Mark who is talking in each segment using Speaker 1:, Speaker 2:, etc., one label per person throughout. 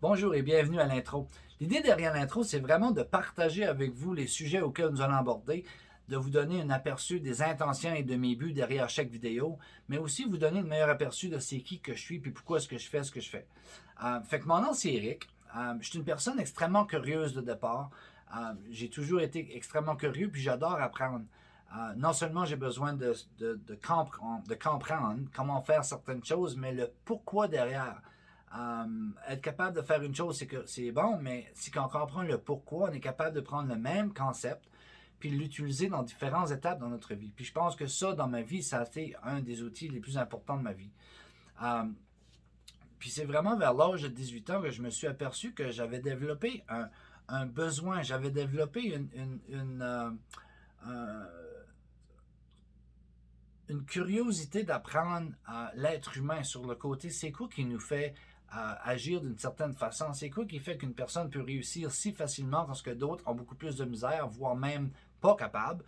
Speaker 1: Bonjour et bienvenue à l'intro. L'idée derrière l'intro, c'est vraiment de partager avec vous les sujets auxquels nous allons aborder, de vous donner un aperçu des intentions et de mes buts derrière chaque vidéo, mais aussi vous donner le meilleur aperçu de c'est qui que je suis et pourquoi est-ce que je fais ce que je fais. Fait que mon nom, c'est Eric. Je suis une personne extrêmement curieuse de départ. J'ai toujours été extrêmement curieux puis j'adore apprendre. Non seulement j'ai besoin de comprendre comment faire certaines choses, mais le pourquoi derrière. Être capable de faire une chose, c'est que c'est bon, mais si on comprend le pourquoi, on est capable de prendre le même concept puis l'utiliser dans différentes étapes dans notre vie. Puis je pense que ça, dans ma vie, ça a été un des outils les plus importants de ma vie. Euh, Puis c'est vraiment vers l'âge de 18 ans que je me suis aperçu que j'avais développé un besoin, j'avais développé euh, une curiosité d'apprendre l'être humain sur le côté, c'est quoi qui nous fait agir d'une certaine façon, c'est quoi qui fait qu'une personne peut réussir si facilement parce que d'autres ont beaucoup plus de misère, voire même pas capables.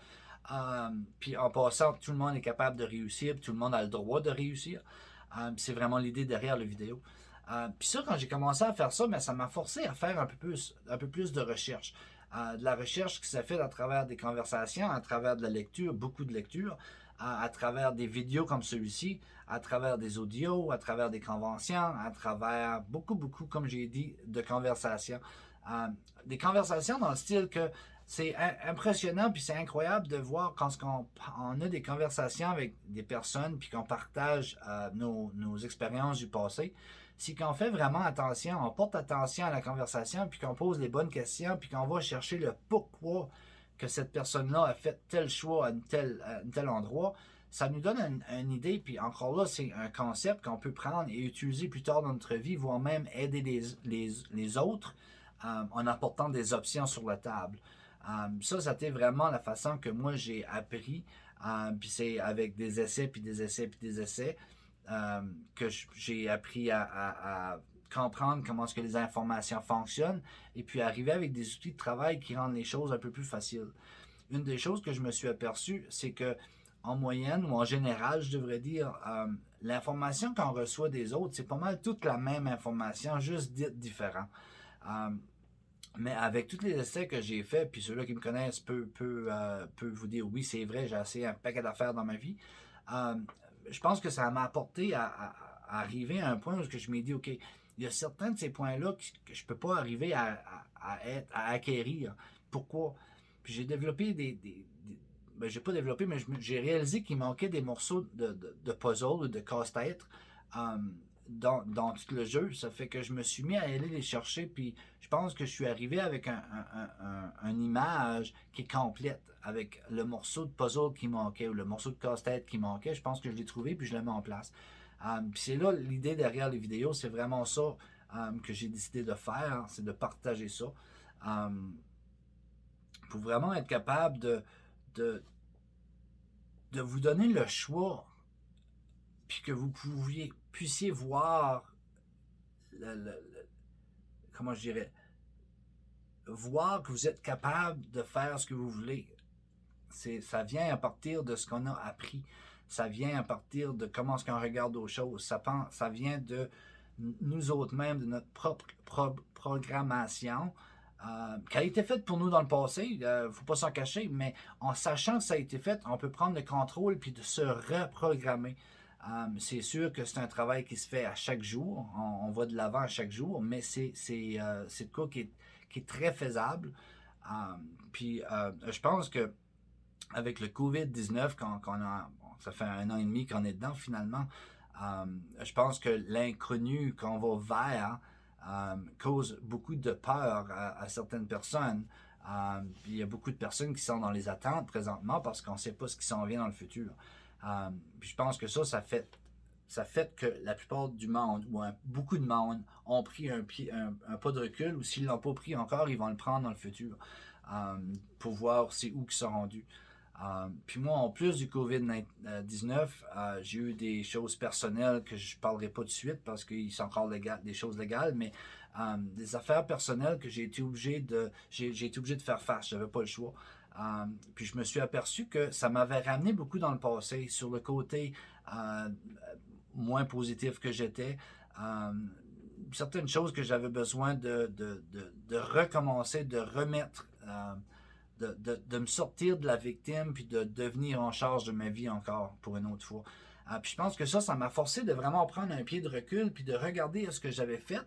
Speaker 1: Puis en passant, tout le monde est capable de réussir, puis tout le monde a le droit de réussir. C'est vraiment l'idée derrière la vidéo. Puis ça, quand j'ai commencé à faire ça, mais ça m'a forcé à faire un peu plus de recherche. De la recherche qui s'est faite à travers des conversations, à travers de la lecture, beaucoup de lecture, à travers des vidéos comme celui-ci, à travers des audios, à travers des conventions, à travers beaucoup, comme j'ai dit, de conversations. Euh, des conversations dans le style que c'est impressionnant puis c'est incroyable de voir quand on a des conversations avec des personnes puis qu'on partage nos expériences du passé. C'est qu'on fait vraiment attention, on porte attention à la conversation puis qu'on pose les bonnes questions puis qu'on va chercher le pourquoi que cette personne-là a fait tel choix à un tel endroit, ça nous donne une idée, puis encore là, c'est un concept qu'on peut prendre et utiliser plus tard dans notre vie, voire même aider les autres en apportant des options sur la table. Ça, c'était vraiment la façon que moi j'ai appris, puis c'est avec des essais, puis des essais, puis des essais, que j'ai appris à comprendre comment est-ce que les informations fonctionnent et puis arriver avec des outils de travail qui rendent les choses un peu plus faciles. Une des choses que je me suis aperçu, c'est que en moyenne ou en général, je devrais dire, l'information qu'on reçoit des autres, c'est pas mal toute la même information, juste dite différent. Euh, mais avec tous les essais que j'ai faits, puis ceux-là qui me connaissent peuvent vous dire oui, c'est vrai, j'ai assez un paquet d'affaires dans ma vie. Euh, je pense que ça m'a apporté à arriver à un point où je m'ai dit, OK, il y a certains de ces points-là que je ne peux pas arriver à acquérir. Pourquoi? Puis j'ai développé ben, j'ai pas développé, mais j'ai réalisé qu'il manquait des morceaux de puzzle ou de casse-tête euh, dans tout le jeu. Ça fait que je me suis mis à aller les chercher, puis je pense que je suis arrivé avec une image qui est complète, avec le morceau de puzzle qui manquait ou le morceau de casse-tête qui manquait. Je pense que je l'ai trouvé, puis je le mets en place. Puis c'est là l'idée derrière les vidéos, c'est vraiment ça que j'ai décidé de faire, c'est de partager ça. Um, pour vraiment être capable de, de vous donner le choix, puis que vous puissiez voir comment je dirais, voir que vous êtes capable de faire ce que vous voulez. Ça vient à partir de ce qu'on a appris. Ça vient à partir de comment est-ce qu'on regarde aux choses. Ça vient de nous autres mêmes, de notre propre programmation, qui a été faite pour nous dans le passé, il ne faut pas s'en cacher, mais en sachant que ça a été fait, on peut prendre le contrôle puis de se reprogrammer. C'est sûr que c'est un travail qui se fait à chaque jour, on va de l'avant à chaque jour, mais c'est de quoi qui est très faisable. Puis je pense que avec le COVID-19, ça fait un an et demi qu'on est dedans finalement, je pense que l'inconnu qu'on va vers cause beaucoup de peur à certaines personnes. Il y a beaucoup de personnes qui sont dans les attentes présentement parce qu'on ne sait pas ce qui s'en vient dans le futur. Puis je pense que ça fait que la plupart du monde, ou beaucoup de monde, ont pris un pas de recul, ou s'ils ne l'ont pas pris encore, ils vont le prendre dans le futur pour voir c'est où qu'ils sont rendus. Puis moi, en plus du COVID-19, j'ai eu des choses personnelles que je ne parlerai pas tout de suite parce qu'ils sont encore des choses légales, mais des affaires personnelles que j'ai été obligé de faire face, je n'avais pas le choix. Puis je me suis aperçu que ça m'avait ramené beaucoup dans le passé sur le côté moins positif que j'étais. certaines choses que j'avais besoin de recommencer, de remettre, de me sortir de la victime, puis de devenir en charge de ma vie encore pour une autre fois. Puis je pense que ça m'a forcé de vraiment prendre un pied de recul, puis de regarder ce que j'avais fait,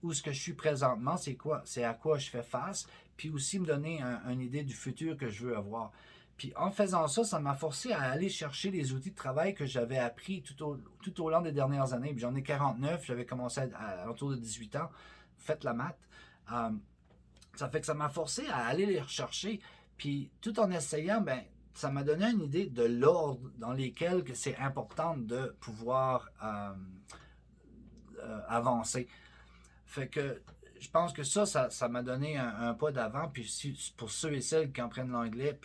Speaker 1: où ce que je suis présentement, c'est à quoi je fais face, puis aussi me donner une idée du futur que je veux avoir. Puis en faisant ça m'a forcé à aller chercher les outils de travail que j'avais appris tout au long des dernières années. Puis j'en ai 49, j'avais commencé autour de 18 ans, faites la maths. Euh, Ça fait que ça m'a forcé à aller les rechercher. Puis tout en essayant, ben, ça m'a donné une idée de l'ordre dans lesquels que c'est important de pouvoir avancer. Fait que je pense que ça m'a donné un pas d'avant. Puis pour ceux et celles qui apprennent l'anglais,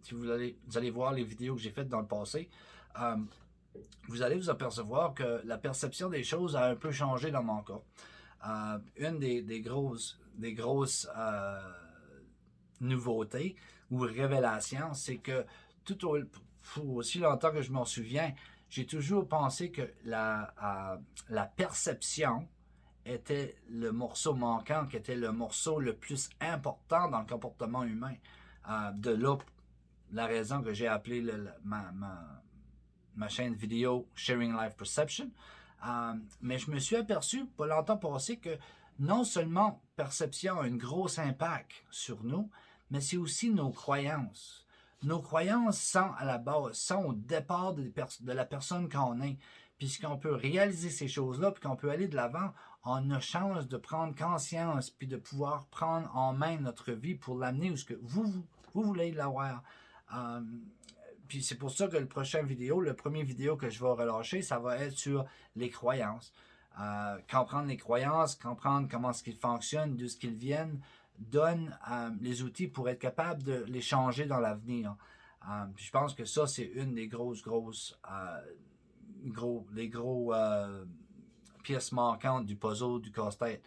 Speaker 1: si vous allez voir les vidéos que j'ai faites dans le passé, euh, vous allez vous apercevoir que la perception des choses a un peu changé dans mon cas. Une des grosses nouveautés ou révélations, c'est que pour aussi longtemps que je m'en souviens, j'ai toujours pensé que la perception était le morceau manquant, qui était le morceau le plus important dans le comportement humain. De là, la raison que j'ai appelé ma chaîne vidéo Sharing Life Perception. Mais je me suis aperçu, pas longtemps passé, que non seulement perception a un gros impact sur nous, mais c'est aussi nos croyances. Nos croyances sont à la base, sont au départ de la personne qu'on est. Puisqu'on peut réaliser ces choses-là, puis qu'on peut aller de l'avant, on a chance de prendre conscience, puis de pouvoir prendre en main notre vie pour l'amener où ce que vous voulez l'avoir. Puis c'est pour ça que le premier vidéo que je vais relâcher, ça va être sur les croyances. Comprendre les croyances, comprendre comment est-ce qu'ils fonctionnent, d'où ce qu'ils viennent, donne les outils pour être capable de les changer dans l'avenir. Puis je pense que ça, c'est une des grosses pièces manquantes du puzzle du casse-tête.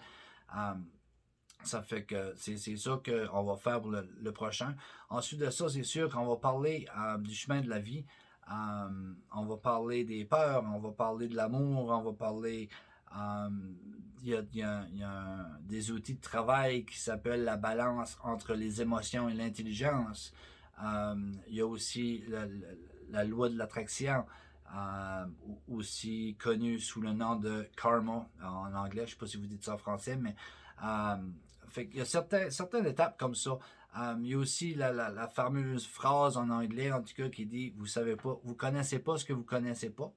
Speaker 1: Ça fait que c'est ça qu'on va faire pour le prochain. Ensuite de ça, c'est sûr qu'on va parler du chemin de la vie. On va parler des peurs, on va parler de l'amour, on va parler... Il y a des outils de travail qui s'appellent la balance entre les émotions et l'intelligence. Il y a aussi la loi de l'attraction, aussi connue sous le nom de karma en anglais. Je ne sais pas si vous dites ça en français, mais fait qu'il y a certaines étapes comme ça. Il y a aussi la fameuse phrase en anglais, en tout cas, qui dit vous connaissez pas ce que vous connaissez pas,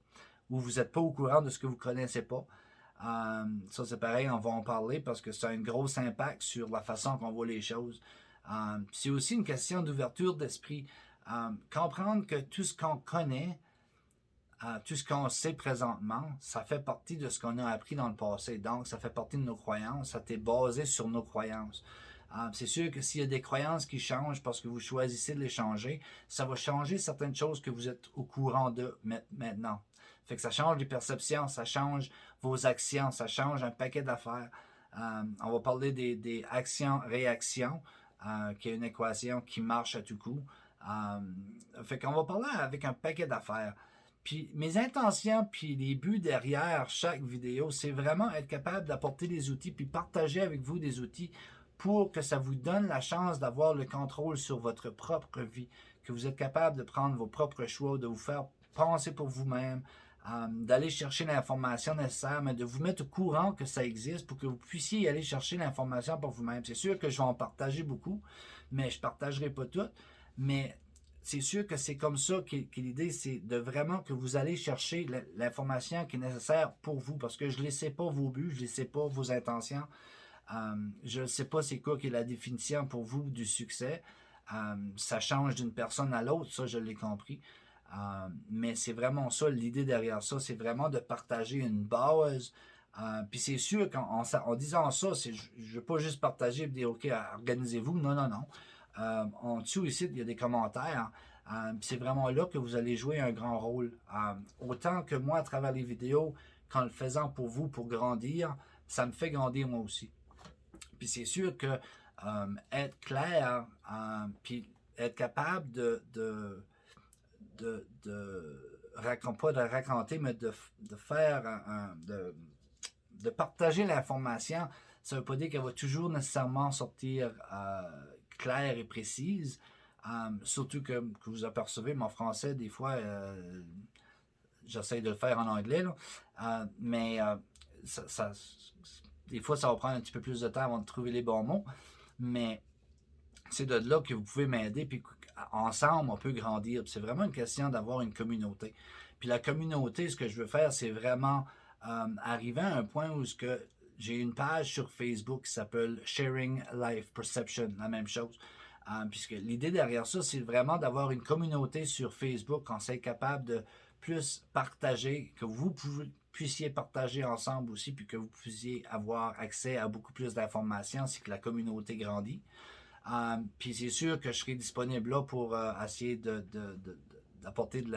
Speaker 1: ou vous n'êtes pas au courant de ce que vous connaissez pas. Ça, c'est pareil, on va en parler parce que ça a un gros impact sur la façon qu'on voit les choses. C'est aussi une question d'ouverture d'esprit. Comprendre que tout ce qu'on connaît, tout ce qu'on sait présentement, ça fait partie de ce qu'on a appris dans le passé. Donc, ça fait partie de nos croyances. Ça t'est basé sur nos croyances. C'est sûr que s'il y a des croyances qui changent parce que vous choisissez de les changer, ça va changer certaines choses que vous êtes au courant de maintenant. Fait que ça change les perceptions, ça change vos actions, ça change un paquet d'affaires. On va parler des actions-réactions, qui est une équation qui marche à tout coup. Fait qu'on va parler avec un paquet d'affaires. Puis mes intentions, puis les buts derrière chaque vidéo, c'est vraiment être capable d'apporter des outils, puis partager avec vous des outils pour que ça vous donne la chance d'avoir le contrôle sur votre propre vie, que vous êtes capable de prendre vos propres choix, de vous faire penser pour vous-même, d'aller chercher l'information nécessaire, mais de vous mettre au courant que ça existe pour que vous puissiez aller chercher l'information pour vous-même. C'est sûr que je vais en partager beaucoup, mais je ne partagerai pas tout. Mais c'est sûr que c'est comme ça que l'idée, c'est de vraiment que vous allez chercher l'information qui est nécessaire pour vous, parce que je ne sais pas vos buts, je ne sais pas vos intentions. Je ne sais pas c'est quoi qui est la définition pour vous du succès. Ça change d'une personne à l'autre, ça je l'ai compris. Mais c'est vraiment ça, l'idée derrière ça, c'est vraiment de partager une base. Puis c'est sûr qu'en disant ça, je ne veux pas juste partager et dire OK, organisez-vous. Non, non, non. En dessous ici, il y a des commentaires. C'est vraiment là que vous allez jouer un grand rôle. Autant que moi, à travers les vidéos, qu'en le faisant pour vous, pour grandir, ça me fait grandir moi aussi. Puis c'est sûr que être clair, puis être capable pas de raconter, mais de faire de partager l'information, ça ne veut pas dire qu'elle va toujours nécessairement sortir claire et précise. Surtout que vous apercevez, mon français, des fois, j'essaie de le faire en anglais, là, mais des fois, ça va prendre un petit peu plus de temps avant de trouver les bons mots. Mais c'est de là que vous pouvez m'aider, puis ensemble, on peut grandir. C'est vraiment une question d'avoir une communauté. Puis la communauté, ce que je veux faire, c'est vraiment arriver à un point où j'ai une page sur Facebook qui s'appelle Sharing Life Perception, la même chose. Puisque l'idée derrière ça, c'est vraiment d'avoir une communauté sur Facebook qu'on soit capable de plus partager, que vous puissiez partager ensemble aussi, puis que vous puissiez avoir accès à beaucoup plus d'informations, c'est que la communauté grandit. Puis c'est sûr que je serai disponible là pour essayer d'apporter de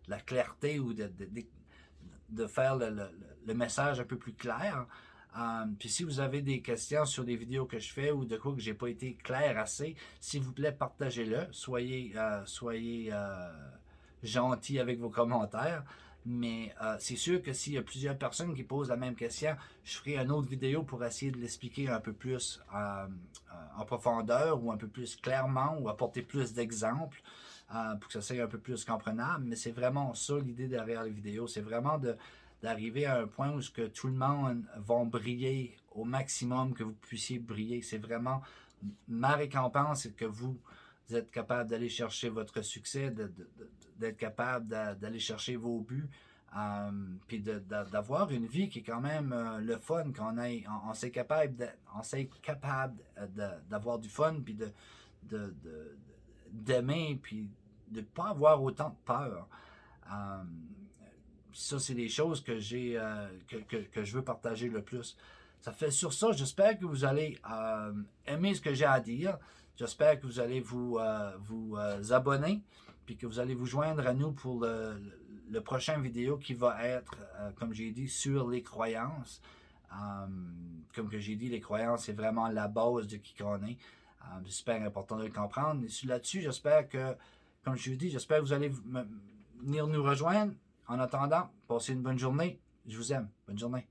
Speaker 1: la clarté ou de faire le message un peu plus clair. Puis si vous avez des questions sur les vidéos que je fais ou de quoi que j'ai pas été clair assez, s'il vous plaît, partagez-le. Soyez gentils avec vos commentaires. Mais c'est sûr que s'il y a plusieurs personnes qui posent la même question, je ferai une autre vidéo pour essayer de l'expliquer un peu plus en profondeur ou un peu plus clairement ou apporter plus d'exemples pour que ça soit un peu plus comprenable. Mais c'est vraiment ça l'idée derrière les vidéos. C'est vraiment d'arriver à un point où que tout le monde va briller au maximum que vous puissiez briller. C'est vraiment ma récompense, c'est que vous êtes capable d'aller chercher votre succès, d'être capable d'aller chercher vos buts, puis d'avoir une vie qui est quand même le fun, on s'est capable d'avoir du fun, puis d'aimer, puis de ne pas avoir autant de peur. Ça, c'est des choses que que je veux partager le plus. Ça fait sur ça, j'espère que vous allez aimer ce que j'ai à dire. J'espère que vous allez vous abonner, puis que vous allez vous joindre à nous pour le prochain vidéo qui va être, comme j'ai dit, sur les croyances. Comme que j'ai dit, les croyances, c'est vraiment la base de qui qu'on est. C'est super important de le comprendre. Et là-dessus, j'espère que, comme je vous dis, j'espère que vous allez venir nous rejoindre. En attendant, passez une bonne journée. Je vous aime. Bonne journée.